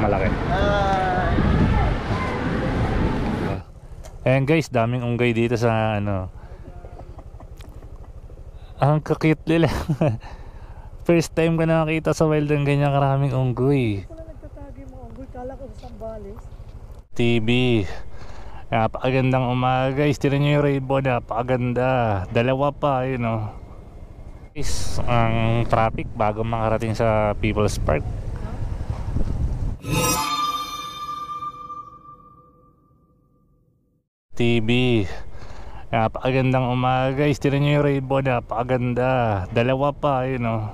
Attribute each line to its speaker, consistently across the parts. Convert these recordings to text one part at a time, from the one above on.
Speaker 1: malaki. Ayan guys, daming unggay dito sa ano. Ang kakit nila. First time ko nakakita sa wild ng ganyan karaming unggoy.
Speaker 2: Ako na nagtatagi mo unggoy, kala ko sa Sambales.
Speaker 1: TV. Napakagandang umaga guys. Tinan nyo yung rainbow, napakaganda. Dalawa pa, yun o. Guys, ang traffic bago makarating sa People's Park. TV. Napakagandang umaga guys. Tinan nyo yung rainbow, napakaganda. Dalawa pa, yun o.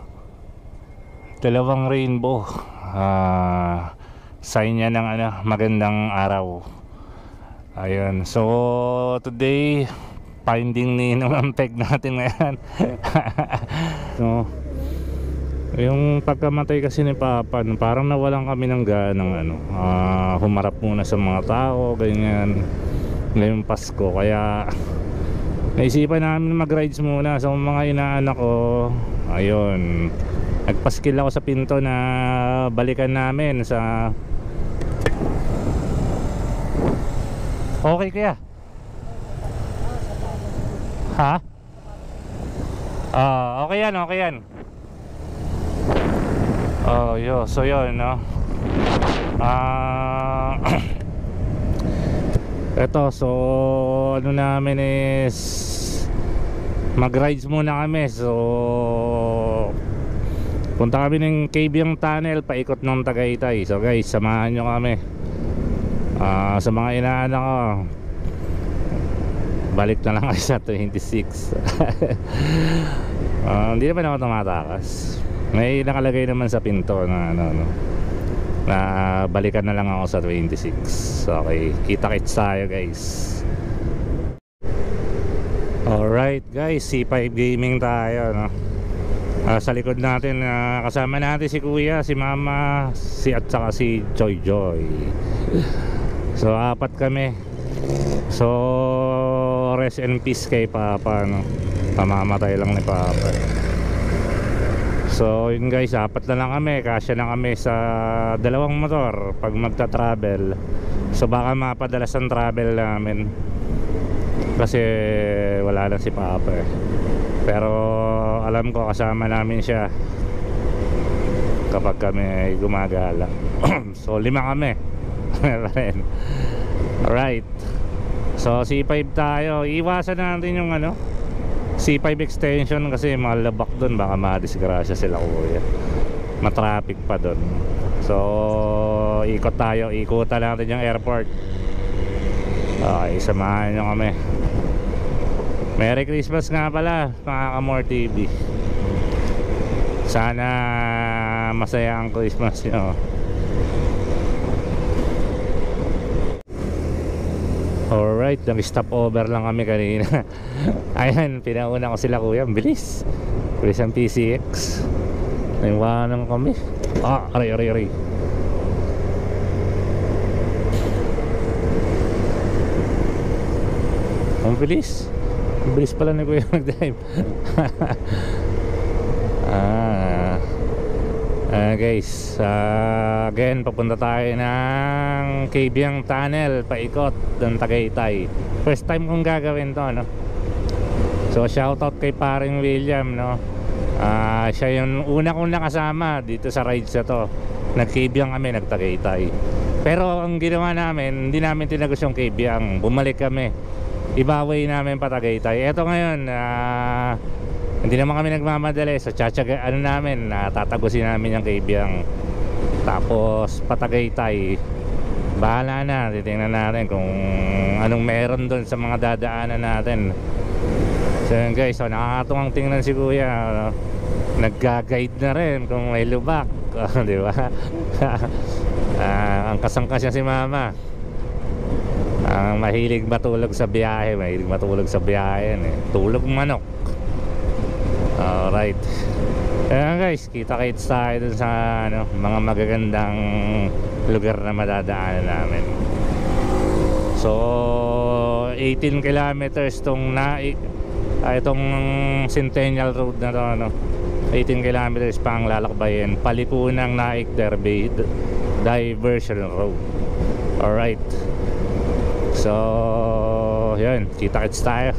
Speaker 1: Dalawang rainbow. Sign niya ng ano, magandang araw. Ayun. So today, finding Ninong ang peg natin ngayon. So, yung pagkamatay kasi ni Papa, parang nawalan kami ng ganang ano, humarap muna sa mga tao, ganyan. Ngayong Pasko, kaya naisipan namin mag-rides muna sa mga inaanak ko. Ayun, nagpaskil ako sa pinto na balikan namin sa... Okay kaya? Ha? Okay yan, okay yan. So yun, no? Eto, so ano namin is mag-rides muna kami. So punta kami ng Cabiang Tunnel, paikot ng Tagaytay. So guys, samahan nyo kami. Sa mga inaanak ko, balik na lang kayo sa 26. Hindi naman ako tumatakas. May nakalagay naman sa pinto na na balikan na lang ako sa 26. Okay, kita-kits tayo guys. Alright guys, C5 Gaming tayo, no? Sa likod natin, kasama natin si Kuya, si Mama, at saka si Joy Joy. So apat kami. So rest in peace kay Papa, no? Pamamatay lang ni Papa. So yun guys, apat na lang kami. Kasya na kami sa dalawang motor pag magta-travel. So baka mapadalas ang travel namin kasi wala lang si Papa eh. Pero alam ko kasama namin siya kapag kami gumagala. So 5 kami. Alright. So C5 tayo. Iwasan natin yung ano, C5 extension kasi malabak doon, baka madisgrasya sila Kuya. Matraffic pa doon. So ikot tayo, ikutan natin yung airport. Okay, samahan nyo kami. Merry Christmas nga pala mga Kamor TV. Sana masaya ang Christmas nyo. Alright, nag-stop over lang kami kanina. Ayan, pinauna ko sila Kuya. Bilis. Bilis ang PCX. Naiwanan kami. Aray. Ang bilis. Ang bilis pala ni Kuya mag-drive. Guys, again papunta tayo ng Cabiang Tunnel, paikot ng Tagaytay. First time kong gagawin to, no? So shoutout kay paring William, no? Siya yung una kong nakasama dito sa rides na to. Nag-Cabiang kami, nag-Tagaytay. Pero ang ginawa namin, hindi namin tinagos yung Cabiang. Bumalik kami, ibaway namin pa Tagaytay. Eto ngayon, hindi naman kami nagmamadali. So tsatsaga, ano namin, tatagusin namin yung Cabiang. Tapos patagaytay, bahala na, titingnan natin kung anong meron doon sa mga dadaanan natin. So yun guys, so nakakatuwang tingnan si Kuya, nagga-guide na rin kung may lubak. Di ba? Ang kasangkas niya si Mama. Ang mahilig matulog sa biyahe, yan, eh. Tulog manok. Alright. Ayan guys, kita-kits tayo dun sa ano, mga magagandang lugar na madadaanan namin. So 18 kilometers tong itong Centennial Road na to, ano? 18 kilometers pang lalakbayin, Palipunang Naik Derby. Diversion Road. Alright. So yun, kita-kits tayo.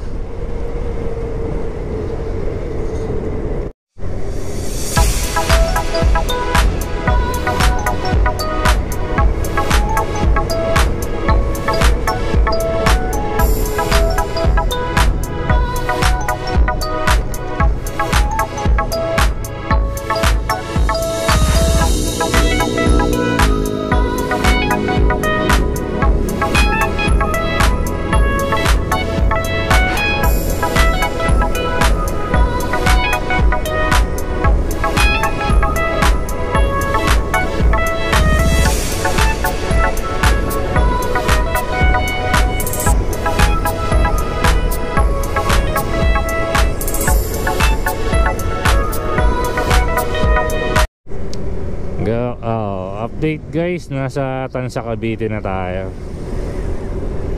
Speaker 1: Update guys, nasa Tansa Cavite na tayo.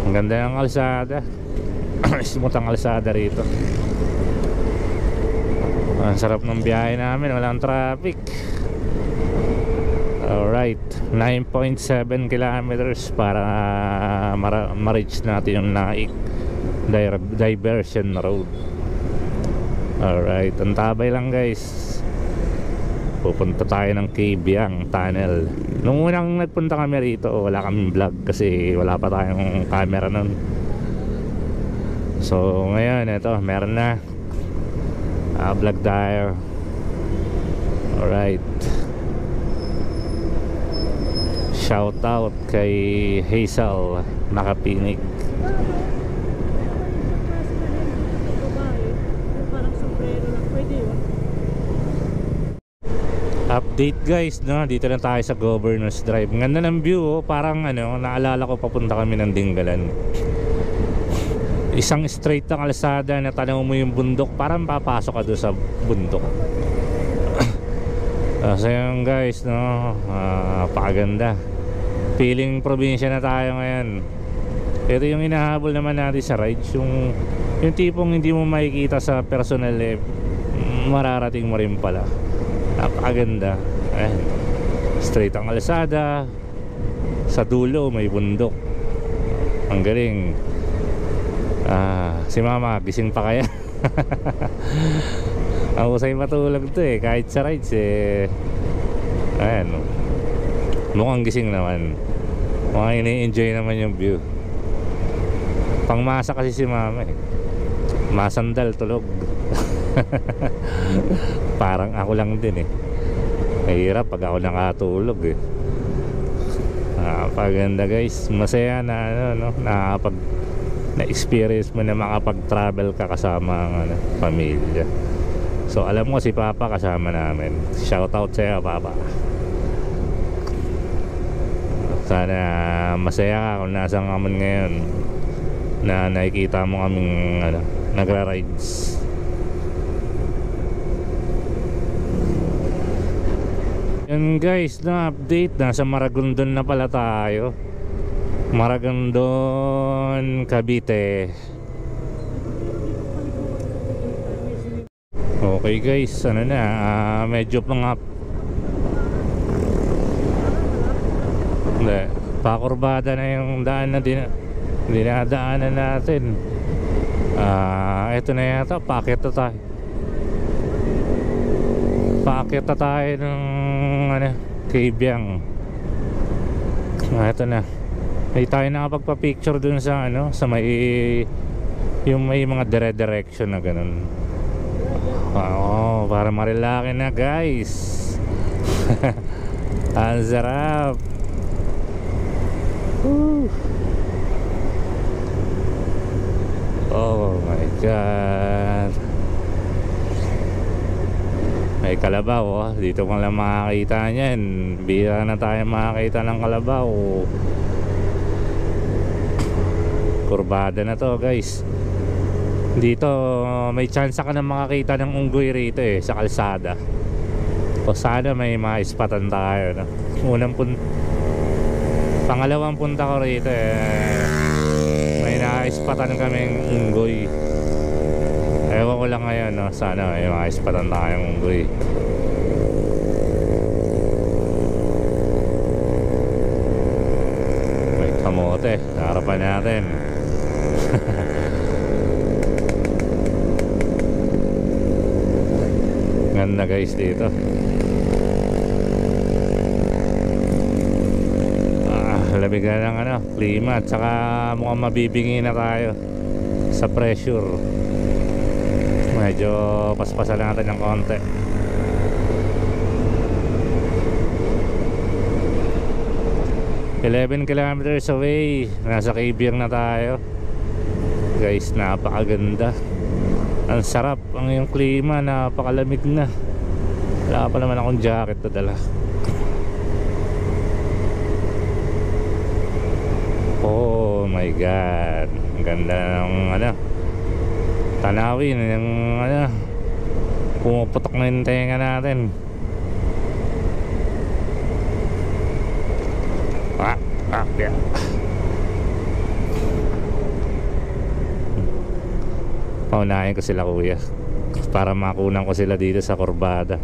Speaker 1: Ang ganda ng kalsada. Smooth ang kalsada rito. Ang sarap ng biyahe namin, walang traffic. Alright, 9.7 kilometers para ma-reach natin yung Naik Diversion Road. Alright, ang tabay lang guys. Pupunta tayo ng Kabyang Tunnel. Nung unang nagpunta kami rito, wala kaming vlog kasi wala pa tayong camera nun. So ngayon, ito, meron na. Vlog tayo. Alright. Shout out kay Hazel Nakapinig. Update guys, no? Dito lang tayo sa Governor's Drive. Ang ganda ng view, oh. Parang ano, naalala ko papunta kami ng Dinggalan. Isang straight na kalsada na tanaw mo yung bundok, parang papasok ka doon sa bundok. So yun guys, no? Pakaganda. Feeling probinsya na tayo ngayon. Ito yung inahabol naman natin sa rides, yung tipong hindi mo makikita sa personal eh, mararating mo rin pala. Napakaganda. Straight ang kalsada. Sa dulo may bundok. Ang galing. Si mama gising pa kaya? Ang usay matulog to eh. Kahit sa rides eh. Ayan, mukhang gising naman. Mukhang ini-enjoy naman yung view. Pangmasa kasi si mama eh. Masandal tulog. Parang ako lang din eh. Mahirap pag ako nakatulog eh. Paganda guys. Masaya na ano, no? Na-experience mo na makapag-travel ka kasama ang pamilya. So alam mo si Papa kasama namin. Shout out sa'yo Papa. Sana masaya ka kung nasaan ka man ngayon, na nakikita mo kaming nagra-rides. Yan guys, na update, nasa Maragondon na pala tayo. Maragondon, Cavite. Okay guys, ano na, medyo pangap. Hindi, pakurbada na yung daan na dinadaanan natin. Ito na yata, paakyat na tayo. Paakyat na tayo ng Kabyang. Ito na. May tayo nakapagpa-picture dun sa sa may yung may mga dire-direction na ganun. Para marilaki na guys. Ang sarap. Oh my god. May kalabaw, oh. Dito ko lang makakita niyan. Bira na tayo makakita ng kalabaw. Kurbada na to guys. Dito may chance ka na makakita ng unggoy rito eh, sa kalsada. O sana may maispatan tayo, no? Pangalawang punta ko rito eh, may naispatan kaming unggoy. Ewan ko lang ngayon, no? Sana may maispatan tayong unggoy. kamote sa harapan natin. Ganda guys dito. Lamig na ng klima at saka mukhang mabibingi na tayo sa pressure. Medyo paspasan natin ng konti. "11 kilometers away." Nasa Kabyang na tayo. Guys, napakaganda. Ang sarap ang yung klima, napakalamig na. Wala pa naman akong jacket na dala. Oh my god, ang ganda ng tanawin, yung pumuputok na yung tenga natin. Yeah. Paunahin ko sila kuya para makunan ko sila dito sa kurbada.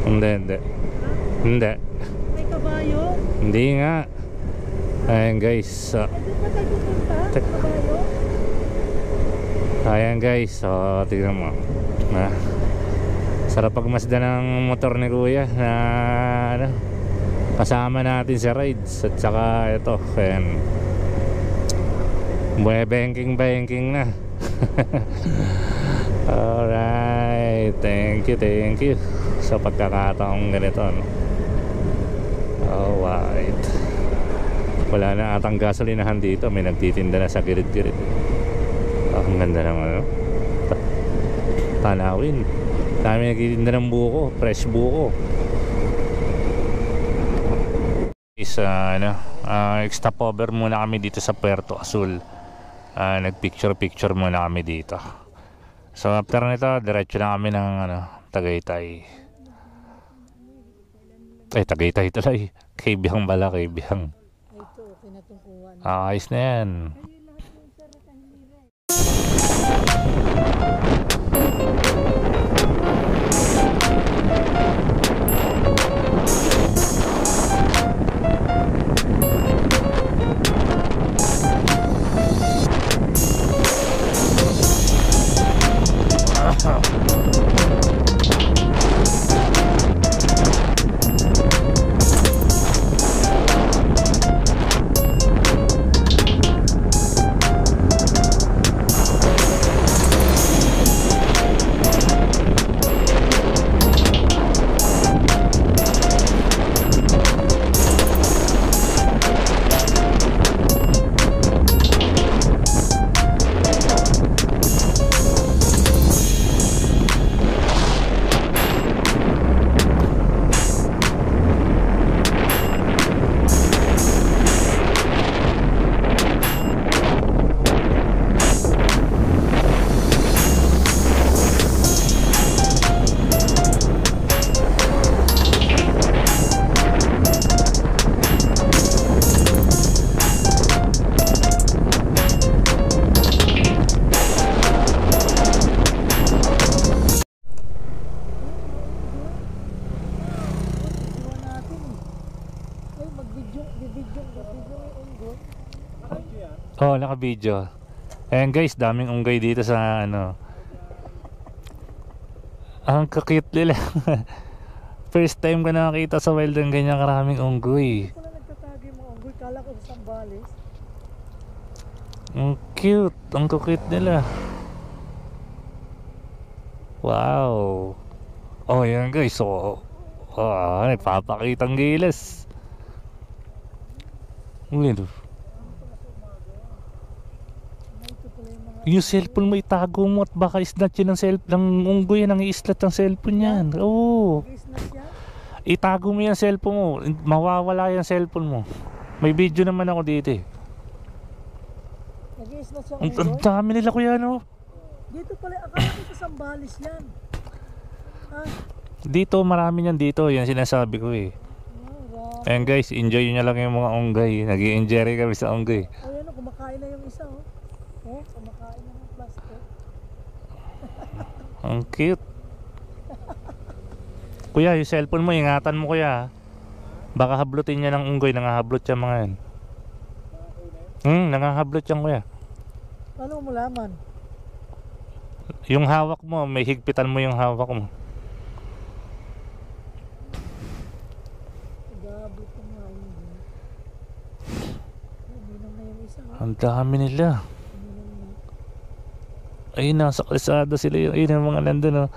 Speaker 1: Hindi. Hindi.
Speaker 2: May kabayo?
Speaker 1: Hindi nga. Ayan guys. Ayan guys. So, tignan mo. Sarap pagmasdan ng motor ni kuya na kasama natin sa rides. At saka ito. Ayan. Banking na. Alright. Thank you. Sa pagkakataong ganito, alright. Wala na atang gasolinahan dito. May nagtitinda na sa girid-girid. Ang ganda ng tanawin. Dami nagtitinda ng buko, fresh buko. Stop over muna kami dito sa Puerto Azul. Nagpicture muna kami dito. So after nito, diretso na kami ng Tagaytay. Tagaytay tuloy. Kabyang bala, Kabyang. Ayos na yan. Oh, naka-video. Ayan guys, daming unggay dito sa Ang kakit nila. First time ko nakakita sa wild ng ganyan karaming unggoy.
Speaker 2: Wala nagtatagi mo unggoy, kala ko sa Sambales.
Speaker 1: Ang cute, ang kakit nila. Wow. Oh, yan guys. So, nagpapakitang gilas. Yung cellphone mo itago mo at baka isnatch yun ng cellphone ng unggoy, nang i-islat ang cellphone yan. Oo. Itago mo yung cellphone mo, mawawala yung cellphone mo. May video naman ako dito eh.
Speaker 2: Nag-i-islat siya
Speaker 1: Ang
Speaker 2: ngayon?
Speaker 1: dami nila kuya
Speaker 2: Dito pala, akala ko sa Sambales yan.
Speaker 1: Dito marami niyan dito, yan sinasabi ko eh. Ayan guys, enjoy nyo lang yung mga unggay. Nag-i-enjoy kami sa unggay.
Speaker 2: Ayan, kumakain na yung isa kumakain na ng plastic.
Speaker 1: Ang cute. Kuya, yung cellphone mo, ingatan mo kuya. Baka hablutin niya ng unggoy, nangahablot yan mga yan. Nangahablot yan kuya.
Speaker 2: Paano mo malaman?
Speaker 1: Yung hawak mo, may higpitan mo yung hawak mo.
Speaker 2: Nag-aabot ko nga yun. Uminom na yung isa.
Speaker 1: Ang dami nila.
Speaker 2: Uminom na.
Speaker 1: Ayun, nasa kalsada sila yung ayun ang mga nandun oh.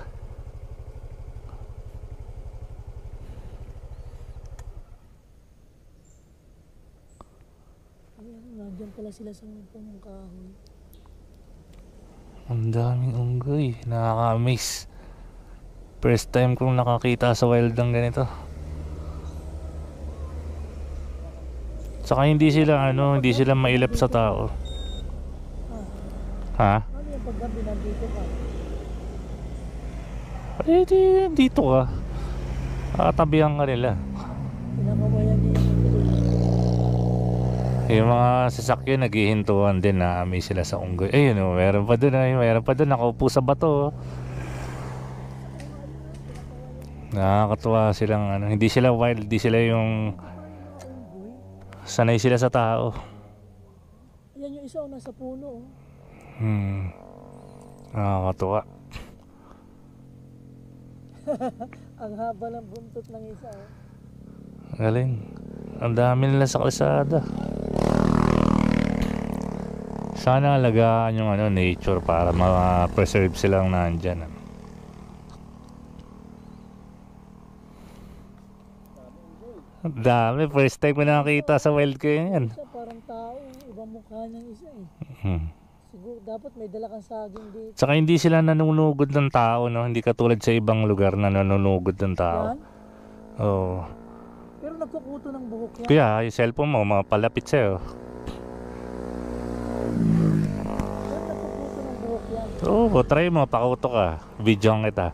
Speaker 2: Ayan, nandiyan pala sila sa punong kahoy.
Speaker 1: Ang daming unggoy, nakaka-amaze. First time kong nakakita sa wild ng ganito. Saka hindi sila hindi sila mailap sa tao. Ha?
Speaker 2: Ano yung paggabi nandito ka?
Speaker 1: Eh dito ka. Katabihan ka nila.
Speaker 2: Pinakawayan niya yung
Speaker 1: Yung mga sasakyan naghihintuan din na may sila sa unggoy. Ayun oh, meron pa doon meron pa doon nakaupo sa bato. Nakakatuwa silang hindi sila wild, hindi sila yung
Speaker 2: unggoy.
Speaker 1: sanay sila sa tao.
Speaker 2: Ayan yung isa nasa puno.
Speaker 1: Nakakatuwa.
Speaker 2: Ang haba ng buntot ng isa.
Speaker 1: Galing. Ang dami nila sa kalsada. Sana alagaan yung nature para ma-preserve silang nandyan. Ang dami. First time ko nakakita sa wild ko yan.
Speaker 2: Isa parang tao. Ibang mukha niyang isa Siguro dapat may dala kang saging dito.
Speaker 1: Tsaka hindi sila nanunugod ng tao, no? Hindi katulad sa ibang lugar na nanunugod ng tao.
Speaker 2: Yan?
Speaker 1: Oo.
Speaker 2: Pero nagkukuto ng buhok yan.
Speaker 1: Kaya yung cellphone mo, mapalapit sa'yo.
Speaker 2: Pero nagkukuto ng buhok yan.
Speaker 1: Oo, try mo, pakauto ka. Videoan kita.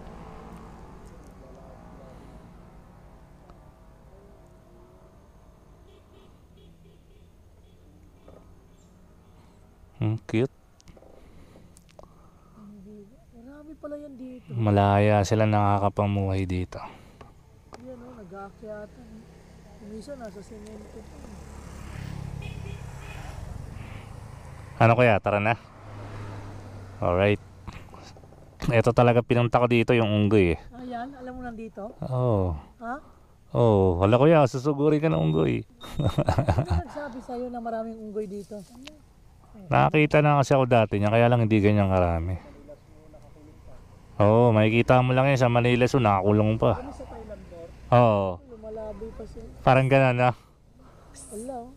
Speaker 1: Cute.
Speaker 2: Marami pala yan dito.
Speaker 1: Malaya sila nakakapamuhay dito.
Speaker 2: Yan nag-aakyatan. Minsan nasa semento pa.
Speaker 1: Ano kaya, tara na. Alright. Ito talaga pinunta ko dito yung unggoy
Speaker 2: Ayan, alam mo nandito?
Speaker 1: Oo.
Speaker 2: Ha?
Speaker 1: Oo, hala kuya, susuguri ka ng unggoy.
Speaker 2: Ano nagsabi sa'yo na maraming unggoy dito?
Speaker 1: Nakakita na kasi ako dati niya, kaya lang hindi ganyan karami. Oo, makikita mo lang yan sa Manila, so nakakulong pa.
Speaker 2: Ano sa Thailand Bor?
Speaker 1: Oo,
Speaker 2: Lumalaboy pa siya.
Speaker 1: parang ganun na.
Speaker 2: Wala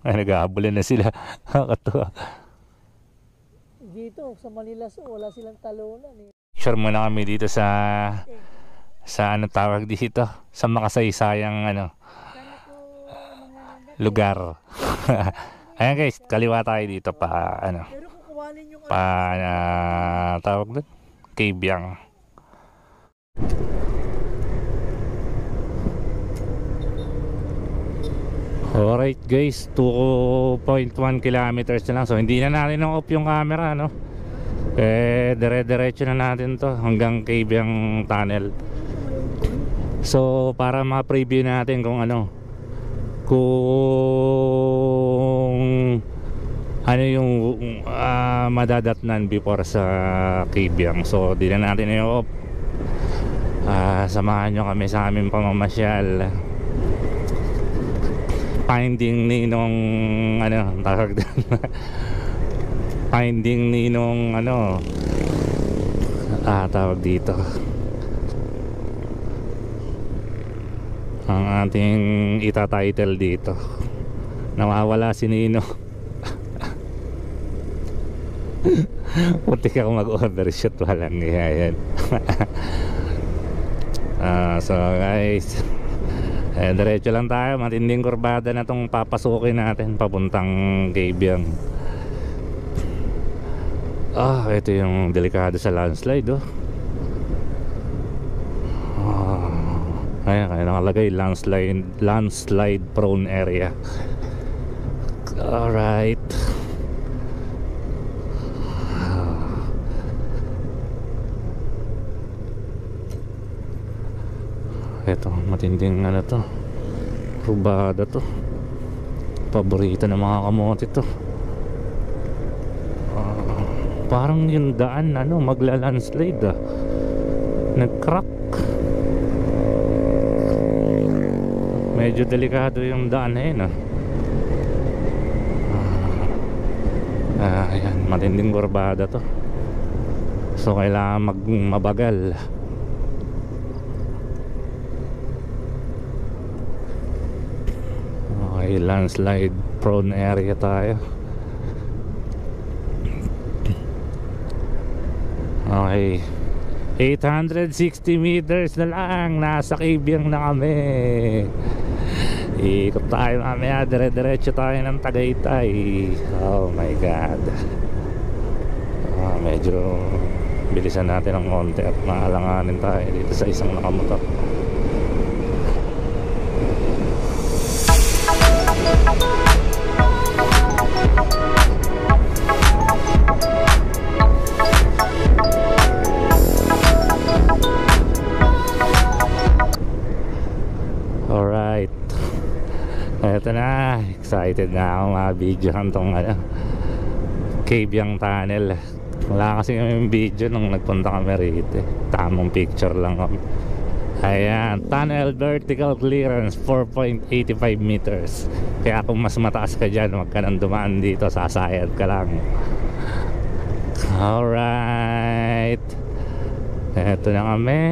Speaker 1: Ay, nag-aabulan na sila. Nakakatuwa.
Speaker 2: Dito, sa Manila so wala silang talunan eh.
Speaker 1: Sure muna kami dito sa ano tawag dito, sa makasaysayang lugar. Ayan guys, kaliwa tayo dito pa
Speaker 2: Pero kung kuwanin yung
Speaker 1: tawag doon, Cabiang. Alright guys, 2.1 kilometers na lang. So hindi na natin off yung camera, no? Dire-diretso na natin to hanggang Cabiang Tunnel. So para ma-preview natin kung yung madadatnan before sa Cabiang. So di na natin i-off. Samahan nyo kami sa aming pamamasyal. Finding ninong tawag doon. Finding ninong tawag dito, ang ating itatitle dito. Nawawala si Nino. Punti ka mag-overshoot, walang yan. So guys, diretso lang tayo. Matinding kurbada na tong papasukin natin papuntang Cabiang. Ito yung delikado sa landslide ayan, kaya nakalagay landslide prone area. Alright. Ito, matinding ano to, rubada to. Paborito ng mga kamote to. Parang yung daan ano, magla-landslide ah. Nag-crack. Medyo delikado yung daan na yun ah. Ayan, matinding kurbada to. So kailangan mabagal. Okay, landslide prone area tayo. Okay, 860 meters na lang, nasa Kabyang na kami. Ikot tayo mamaya, dire-diretso tayo ng Tagaytay. Oh my god. Medyo bilisan natin ng konti at maalanganin tayo dito sa isang nakamotor. Alright, eto na, excited na ako ma-videohan tong Kabyang Tunnel. Wala kasi kami video nung nagpunta kami rito, tamang picture lang kami. Ayan, tunnel vertical clearance 4.85 meters. Kaya kung mas mataas ka dyan, wag ka nang dumaan dito, sasayad ka lang. Alright, eto na kami.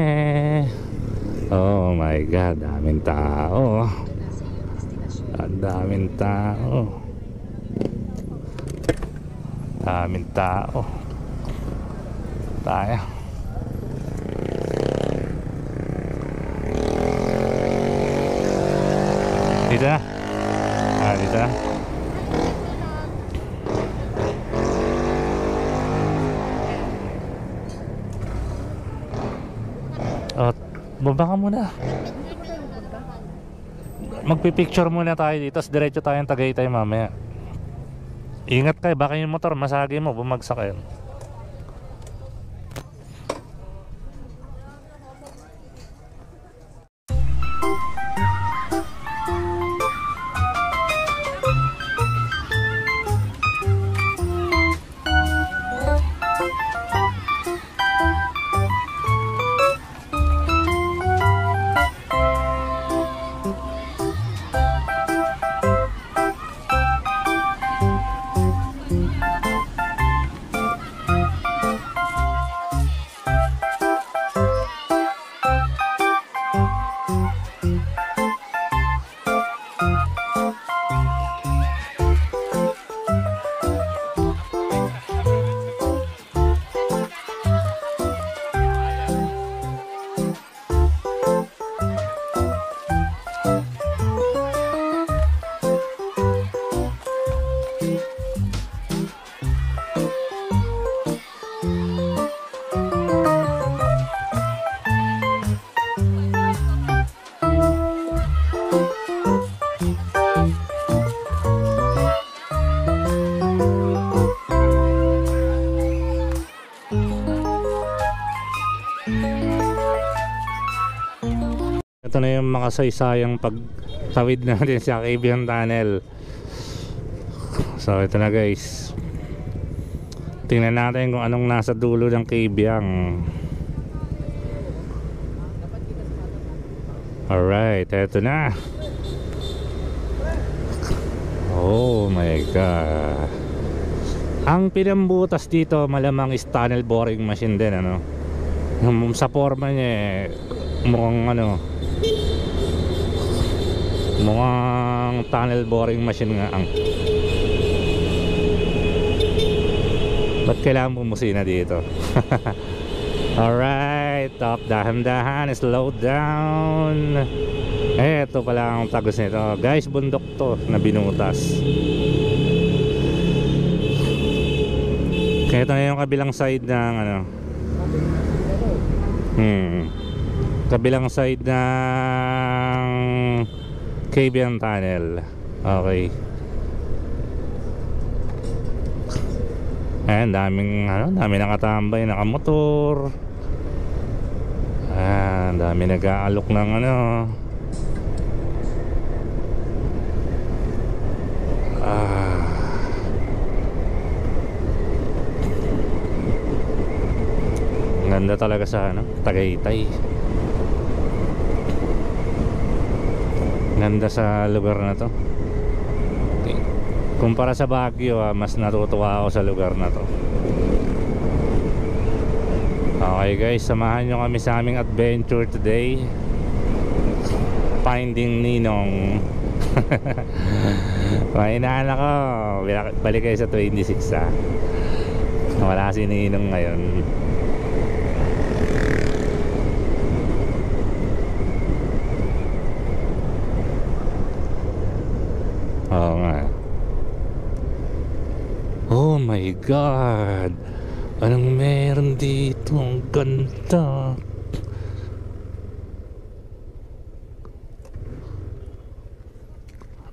Speaker 1: Oh my god, daming tao. Ang daming tao. Daming tao. Tayo. Dito na. Dito na. Baba ka muna. Magpipicture muna tayo dito, tapos diretso tayong Tagaytay mamaya. Ingat kayo, baka yung motor masagi mo, bumagsak kayo. Ito na yung makasaysayang pagtawid natin sa Kabyang Tunnel. So ito na guys, tingnan natin kung anong nasa dulo ng Kabyang. Alright, ito na. Oh my god. Ang pinambutas dito malamang is tunnel boring machine din, ano. Sa forma niya mukhang mukhang tunnel boring machine nga ang. Ba't kailangan bumusina dito? Alright, top, dahan-dahan, slow down. Eto pala ang tagos nito guys, bundok to na binutas. Kaya ito na yung kabilang side ng kabilang side ng Kabyang Tunnel. Okay. Ayan, daming nakatambay, nakamotor. Ayan. Ang dami nag-aalok ng ano. Ang ganda talaga sa ano, Tagaytay. Ganda sa lugar na to. Kumpara sa Baguio, mas natutuwa ako sa lugar na to. Okay guys, samahan nyo kami sa aming adventure today. Finding Ninong. May inaanak ko, balik kayo sa 26 ah. Wala si Ninong ngayon. Oo nga. Oh my God, anong meron dito? Ang ganda.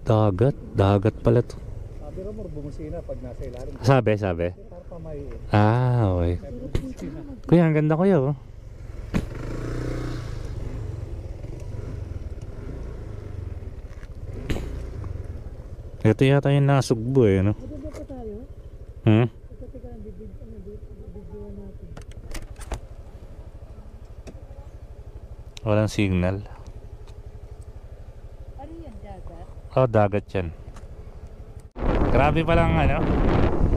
Speaker 1: Dagat pala to.
Speaker 3: Sabi ko mo, bumusina pag nasa ilalim.
Speaker 1: Sabi.
Speaker 3: Para pamay eh.
Speaker 1: Okay. Kuya, ang ganda kuya oh. Ito yata yung nasugbo eh, no?
Speaker 2: Ano ba pa tayo? Teka lang, bibigyan natin.
Speaker 1: Walang signal.
Speaker 2: Ano yan, dagat?
Speaker 1: Oh, dagat yan. Grabe palang ano,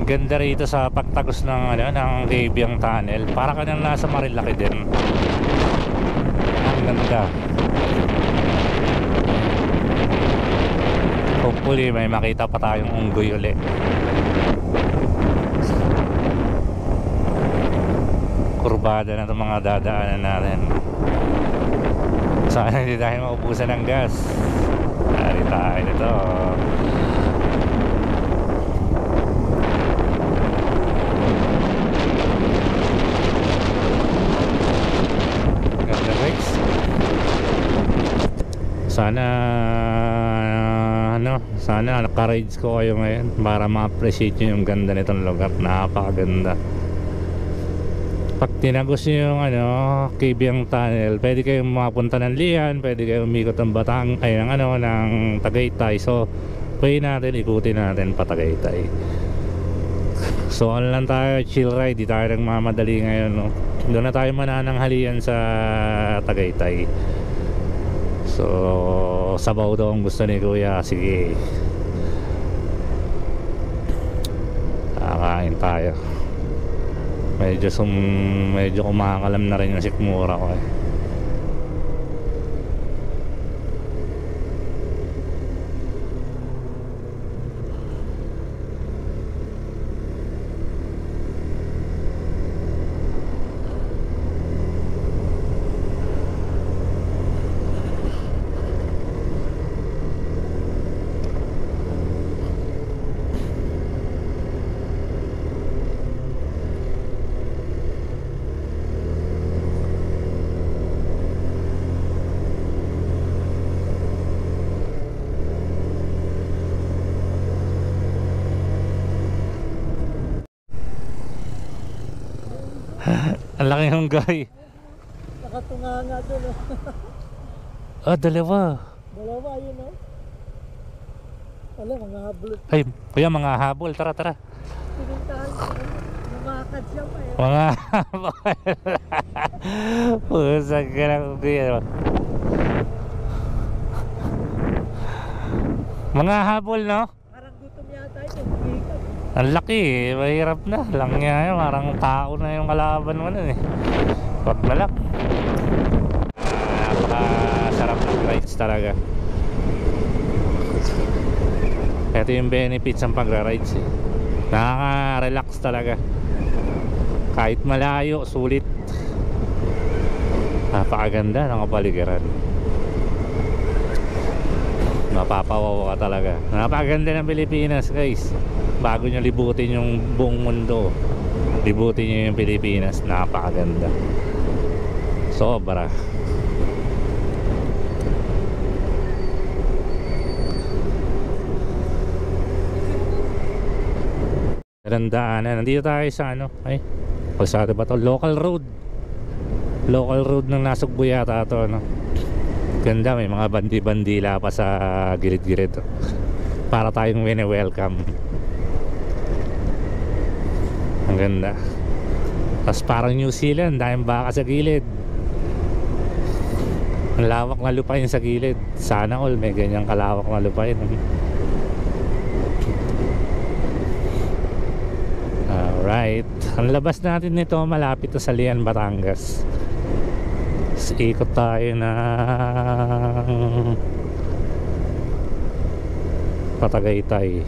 Speaker 1: ganda rito sa pagtagos ng ano, ng Cabiang Tunnel. Para ka nang nasa Marilaki din. Ang ganda. Hopefully may makita pa tayong unggoy uli. Kurbada na itong mga dadaanan natin. Sana hindi tayo maubusan ng gas. Dari tayo nito. Ganda guys. Sana naka-rides ko kayo ngayon para ma-appreciate nyo yung ganda nitong lugar. Napakaganda. Pag tinagos nyo yung ano, Cabiang Tunnel, pwede kayong mapunta ng Lian, pwede kayong umikot ng ng Tagaytay. So pwede natin ikutin natin pa Tagaytay. So ano lang tayo, chill ride, di tayo nang mamadali ngayon, no? Doon na tayo manananghalian sa Tagaytay. So sabaw daw ang gusto ni Kuya. Sige, kakain tayo. Medyo kumakalam na rin yung sikmura ko eh. Ang laki ng guy.
Speaker 2: Nakatunga nga doon.
Speaker 1: Dalawa.
Speaker 2: Dalawa yun, no? Wala, mga habol.
Speaker 1: Ay, kuya, mga habol. Tara.
Speaker 2: Pinuntahan ko. Lumakad siya pa eh.
Speaker 1: Mga habol. Pusag ka lang kuya. Mga habol, no?
Speaker 2: Parang gutom yata yun. Bumikat.
Speaker 1: Ang laki eh, mahirap na. Langya yun, parang tao na yung kalaban mo nun eh. Wag na lang. Napakasarap ng rides talaga. Ito yung benefits ng pagra-rides eh. Nakaka-relax talaga. Kahit malayo, sulit. Napakaganda ng kapaligiran. Mapapawaw ka talaga. Napakaganda ng Pilipinas guys. Bago nyo libutin yung buong mundo, libutin nyo yung Pilipinas. Napakaganda. Sobra. Nandaanan. Nandito tayo sa ano, ay, pasado ba to? Local road. Local road ng Nasugbu yata to, no? Ganda, may mga bandi-bandila pa sa gilid-gilid. Para tayong wini-welcome. Ang ganda. Tapos parang New Zealand, dahil baka sa gilid. Ang lawak na lupain sa gilid. Sana all may ganyang kalawak na lupain. Alright. Ang labas natin nito malapit na sa Lian, Batangas. Tapos ikot tayo ng Patagaytay.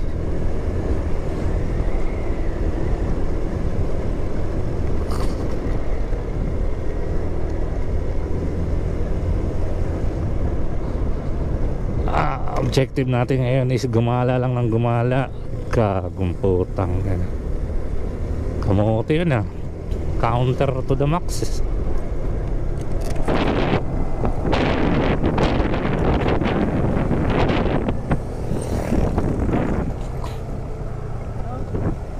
Speaker 1: Objective natin ngayon is gumala lang ng gumala. Kagumputang kamote yun ah. Counter to the max.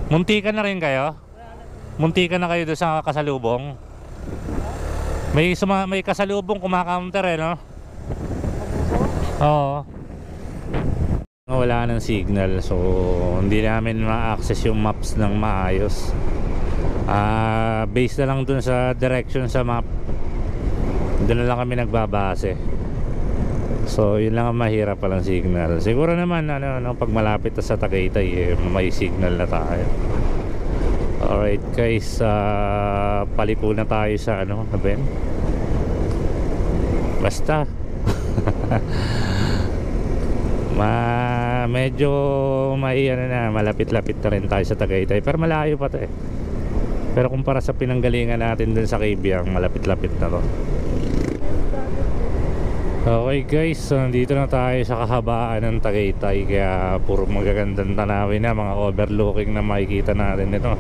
Speaker 1: Muntikan na rin kayo? Muntikan na kayo doon sa kasalubong? May kasalubong kumakaunter eh, no? Oo. Wala ng signal, so hindi namin ma-access yung maps ng maayos. Based na lang dun sa direction sa map, dun na lang kami nagbabase. So yun lang ang mahirap palang signal. Siguro naman pag malapit na sa Tagaytay may signal na tayo. Alright guys, paliko na tayo sa Ben? Basta medyo malapit-lapit na rin tayo sa Tagaytay, pero malayo pa to eh. Pero kumpara sa pinanggalingan natin dun sa Cabiang, malapit-lapit na to. Okay guys, so nandito na tayo sa kahabaan ng Tagaytay, kaya puro magagandang tanawin na, mga overlooking na makikita natin ito.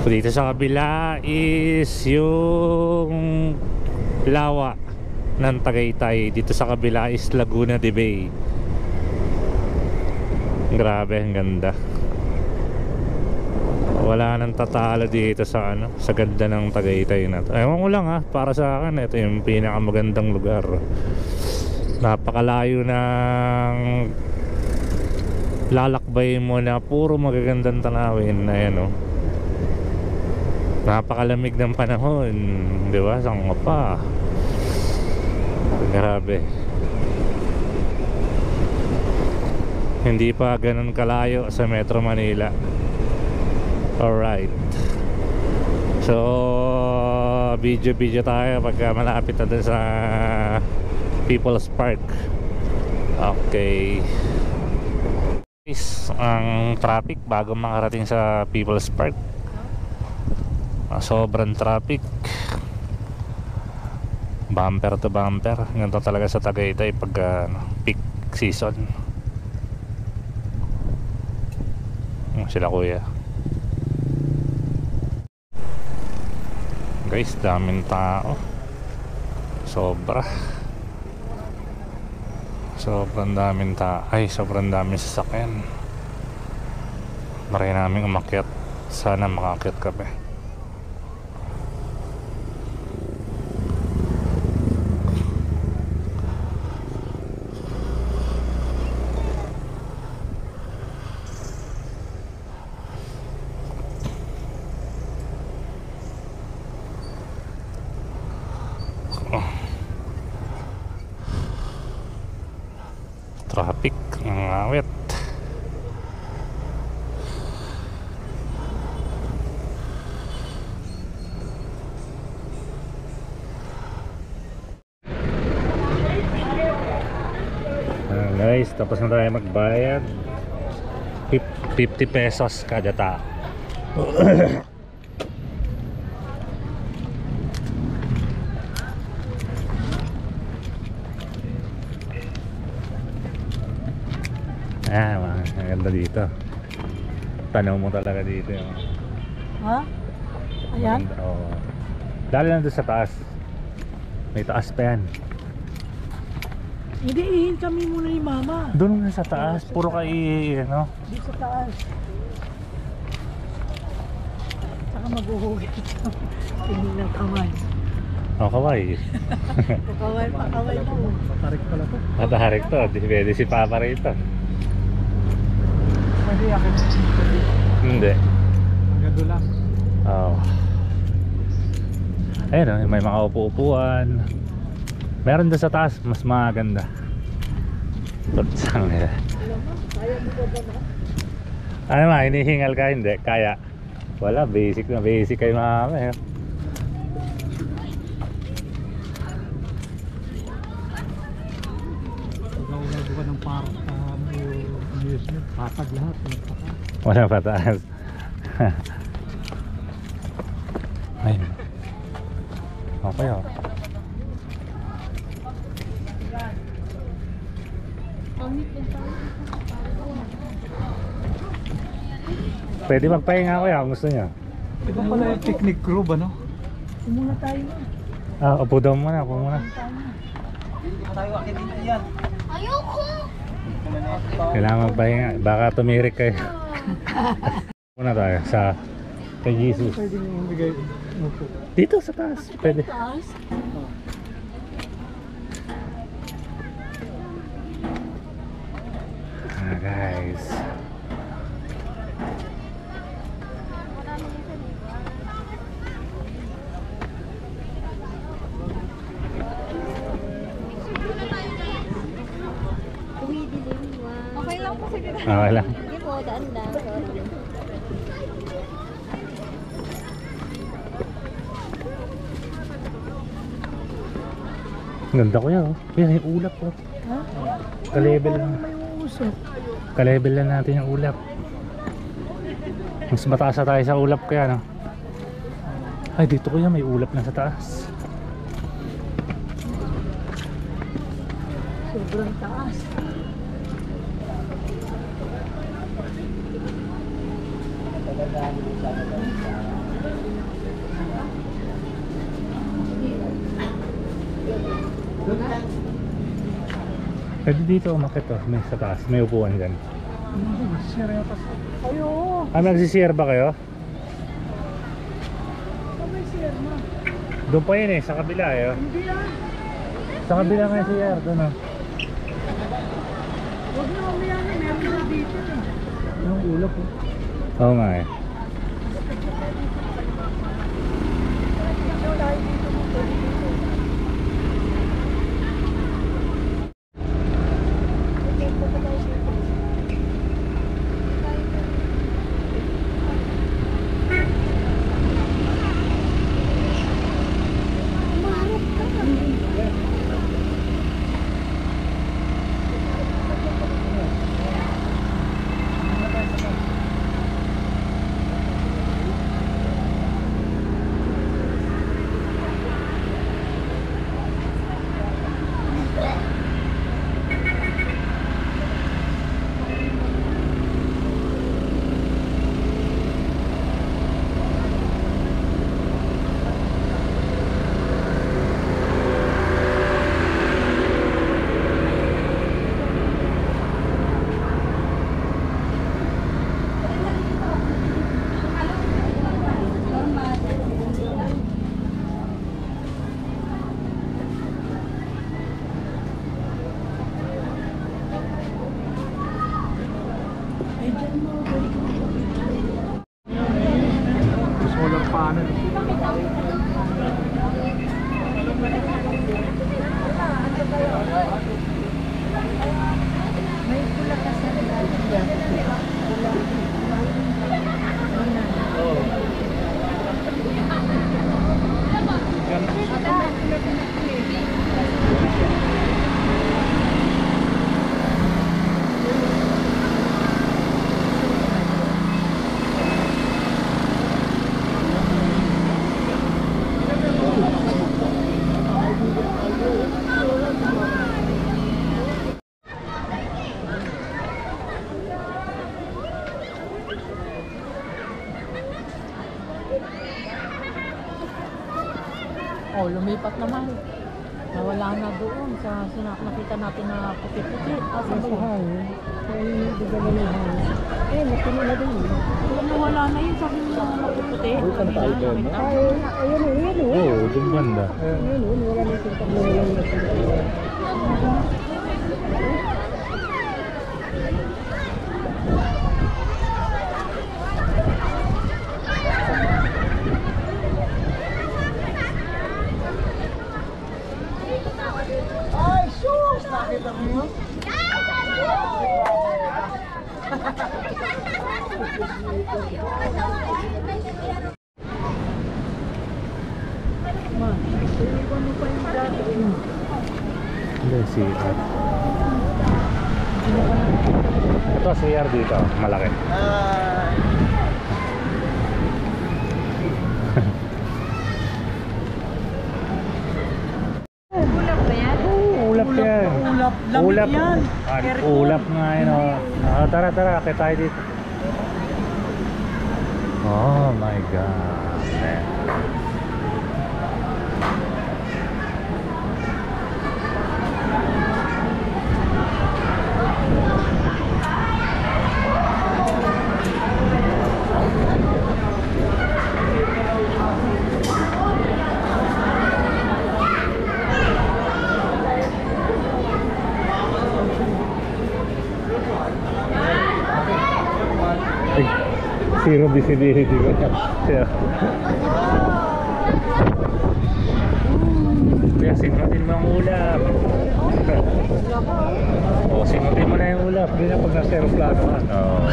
Speaker 1: So dito sa kabila is yung lawa ng Tagaytay. Dito sa kabila is Laguna de Bay. Grabe, ang ganda. Wala nang tatalo dito sa sa ganda ng Tagaytay na to. Ewan ko lang para sa akin ito yung pinakamagandang lugar. Napakalayo ng lalakbay mo na puro magagandang tanawin. Ayan napakalamig ng panahon, di ba? Saan pa? Grabe. Hindi pa ganun kalayo sa Metro Manila. Alright. So video tayo pagka malapit na dun sa People's Park. Okay. Ang traffic bago makarating sa People's Park, sobrang traffic. Bumper to bumper. Ganito talaga sa Tagaytay pag peak season. Sila kuya. Guys, daming tao. Sobrang daming tao. Ay, sobrang daming sasakyan. Maray namin umakyat. Sana makakyat kami. Traffic ang awet. Guys, tapos na tayo magbayad. 50 pesos kada tao. Maganda dito. Tanaw mo talaga dito yung...
Speaker 2: Ha? Ayan?
Speaker 1: Oo. Dahil lang doon sa taas. May taas pa yan.
Speaker 2: Hindi, ihin kami muna ni mama.
Speaker 1: Doon nga sa taas. Puro ka
Speaker 2: Dito sa taas. Saka maghuhugas. Tingin ng kamay.
Speaker 1: Oh, kaway.
Speaker 2: Pakaway mo.
Speaker 3: Matarik pala to.
Speaker 1: Mataharik to. Di pwede si Papa rito.
Speaker 3: Pwede akin.
Speaker 1: Hindi.
Speaker 3: Ang gado lang.
Speaker 1: Oh. Ayun oh, may mga upo-upuan. Meron doon sa taas, mas maganda. Tutsang nila.
Speaker 2: Alam mo, kaya mo ba ba?
Speaker 1: Ano ma, hinihingal ka? Hindi, kaya. Wala, basic na basic kayo mga
Speaker 3: Pagkaulag ko ng parang amusement. Patag lahat.
Speaker 1: Wala pataas. Ayun. Okay oh. Pwede magpahinga ko yan kung gusto niya.
Speaker 3: Ito pala yung picnic group ano?
Speaker 2: Umuna tayo na.
Speaker 1: Ah, upo daw muna, upo muna.
Speaker 3: Tayo akitin yan.
Speaker 1: Kailangan magpahinga, baka tumirik kayo. Muna tayo sa kay Jesus.
Speaker 3: Pwede nyo bigay mo po.
Speaker 1: Dito sa taas, pwede.
Speaker 2: Taas.
Speaker 1: Ah, guys.
Speaker 4: Okay lang po, sige na.
Speaker 1: Okay lang.
Speaker 4: Hindi po, daan lang. Sorry.
Speaker 1: Ganda ko yan oh. Yan yung ulap oh.
Speaker 2: Ha?
Speaker 1: Ka-level lang.
Speaker 2: May uusok.
Speaker 1: Ka-level lang natin yung ulap. Mas mataas na tayo sa ulap kaya no. Ay dito kuya may ulap na sa taas.
Speaker 2: Sobrang taas.
Speaker 1: Pwede dito umakit oh. May sa taas. May upuan dyan.
Speaker 2: Ayo.
Speaker 1: Ah, nagsisiyar ba kayo?
Speaker 2: Kamay siya na.
Speaker 1: Doon pa yun eh. Sa kabila eh oh.
Speaker 2: Hindi ah.
Speaker 1: Sa kabila nga siyar. Doon oh.
Speaker 2: Huwag na mamaya na. Meron na dito na.
Speaker 3: Yung ulap po.
Speaker 1: Oo nga eh.
Speaker 2: Wala dito mo. Pwede dito.
Speaker 3: Solar panel.
Speaker 2: May pula ka sa Oh, lumipat naman. Nawala na doon sa nakita natin na puti-puti. Asa ba yun?
Speaker 3: hangin. Ay, dagala ng hangin. Eh, matino na din.
Speaker 2: Nawala na yun sa akin na puti-puti.
Speaker 3: Bukan tayo doon. Ay, ayun o, ayun o.
Speaker 1: Oo, dun banda.
Speaker 3: Ayun o, wala na yung tatlo lang na sila. Ay, sus! Nakita mo yun?
Speaker 2: Ma, iwan mo pa yung dati.
Speaker 1: Hindi, sikat. Ito, CR dito. Malaki.
Speaker 2: Ulap ba yan?
Speaker 1: Ulap yan.
Speaker 2: Ulap. Lamig yan.
Speaker 1: Ulap nga yun. Tara, akit tayo dito. Oh my God. Man. Zero visibility ko. Kaya sinutin mo ang ulap. O, sinutin mo na yung ulap. Hindi na pag nasa aeroplano ka.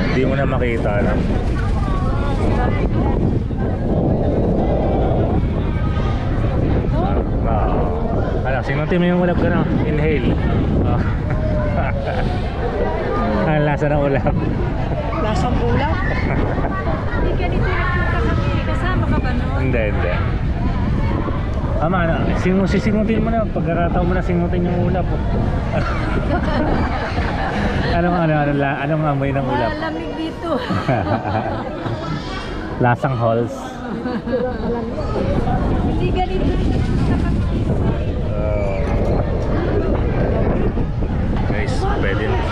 Speaker 1: Hindi mo na makita. No? Ano, sinutin mo yung ulap ka na. Inhale. Ang lasa ng ulap.
Speaker 2: Lasang ulap? Hindi ganito nagpunta kasama ka ba noon?
Speaker 1: Hindi. Tama na, sisingutin mo na. Pagkakataon mo na singutin yung ulap. Anong amoy ng ulap?
Speaker 2: Malamig dito.
Speaker 1: Lasang halls.
Speaker 2: Hindi ganito.
Speaker 1: Guys,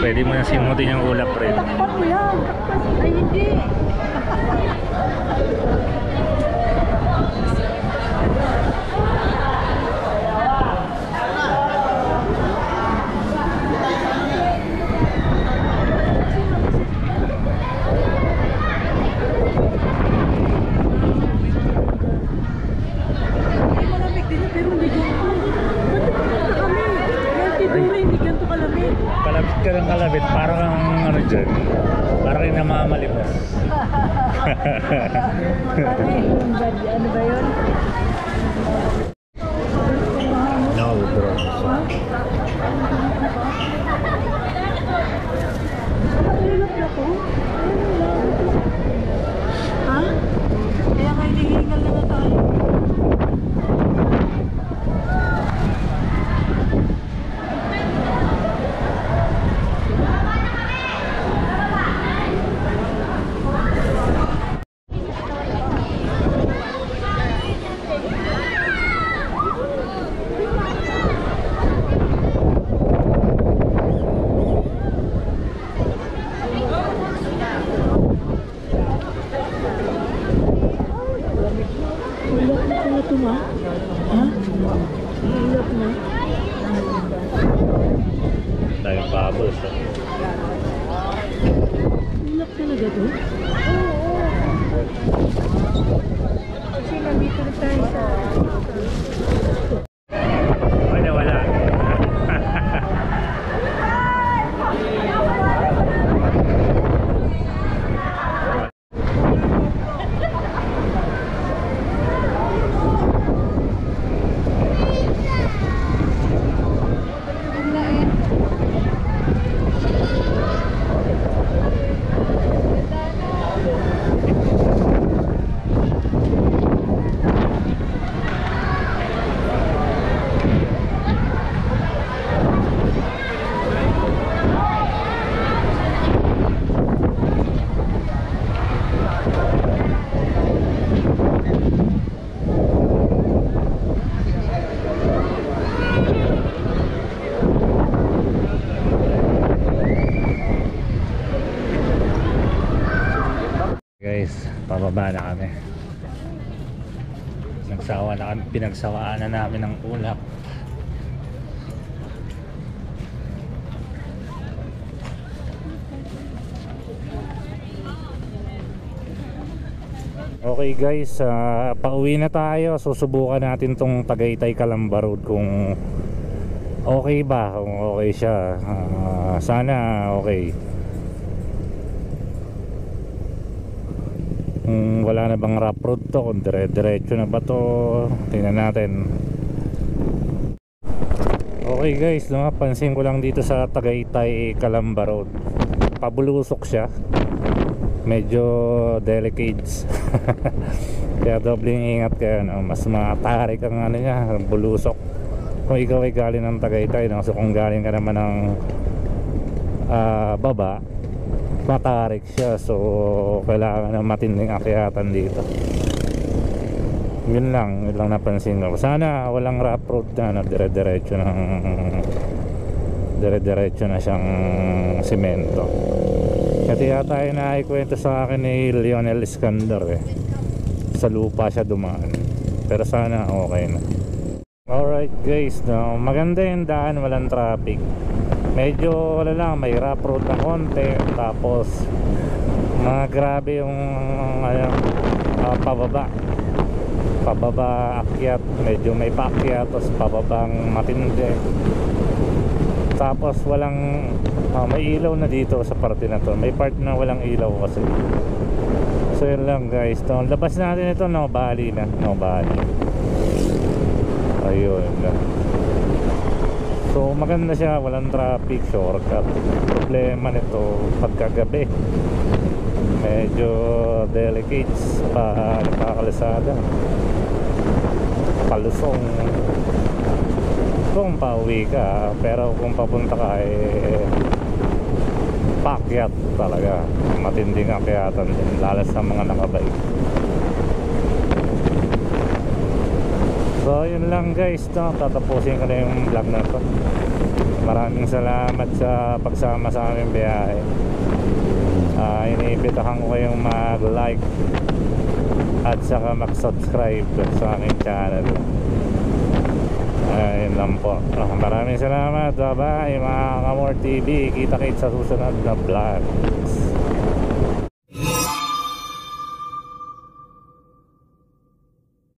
Speaker 1: pwede mo na singutin yung ulap rin.
Speaker 2: Takpan mo yan. Ay, hindi. Malamig din pero hindi ganito. Ba't pupunta kami? Ganti hindi ganito kalamig.
Speaker 1: Kalabit ka ng kalabit, parang ang ano dyan. Parang yung namamalimos.
Speaker 2: Ano ba yun?
Speaker 1: No, bro.
Speaker 2: Ha? Kaya kayo hinihingal na nga tayo. Ulap na pala ito, ma? Ha? Ulap na?
Speaker 1: Dahil bubbles.
Speaker 2: Ulap talaga ito? Kasi nandito na tayo sa...
Speaker 1: Wala. Pababa na kami. Nagsawa na kami, pinagsawaan na namin ng ulap. Okay guys, pauwi na tayo. Susubukan natin tong Tagaytay Calamba Road kung okay ba, kung okay siya. Sana okay. Kung wala na bang rough road to, kung dire-diretso na ba to, tingnan natin. Okay guys, napansin ko lang dito sa Tagaytay Calamba Road, pabulusok siya. Medyo delicate. Kaya dobling ingat kayo, no? Mas matarik ang ano niya, bulusok. Kung ikaw ay galing ng Tagaytay, no? So kung galing ka naman ng baba, matarik siya. So kailangan ng matinding akyatan dito. Yun lang napansin ko. Sana walang rough road na, no? Dire-diretso na siyang semento. Kasi yata ay naikwento sa akin ni Lionel Iskandar sa lupa siya dumaan. Pero sana okay na. Alright guys, no? Maganda yung daan, walang traffic. Medyo wala lang, may rough road na konti. Tapos mga grabe yung pababa akyat. Medyo may paakyat, tapos pababang matindi. Tapos walang may ilaw na dito sa parte na to. May part na walang ilaw kasi. So yun lang guys, no? Labas natin ito, no Bali na, no Bali. Ayun lang. So maganda siya, walang traffic, shortcut. Problema nito pagkagabi, medyo delicate pa nakakalisada, palusong kung pauwi ka. Pero kung papunta ka pakyat talaga, matinding akyatan din, lalo sa mga nakabike. So yun lang guys, no? Tatapusin ko na yung vlog na to. Maraming salamat sa pagsama sa aming biyahe. Iniimbitahan ko kayong mag-like at saka mag-subscribe sa aming channel. Ayun lang po. Maraming salamat. Bye bye mga Kamor TV. Kita-kits sa susunod na vlogs.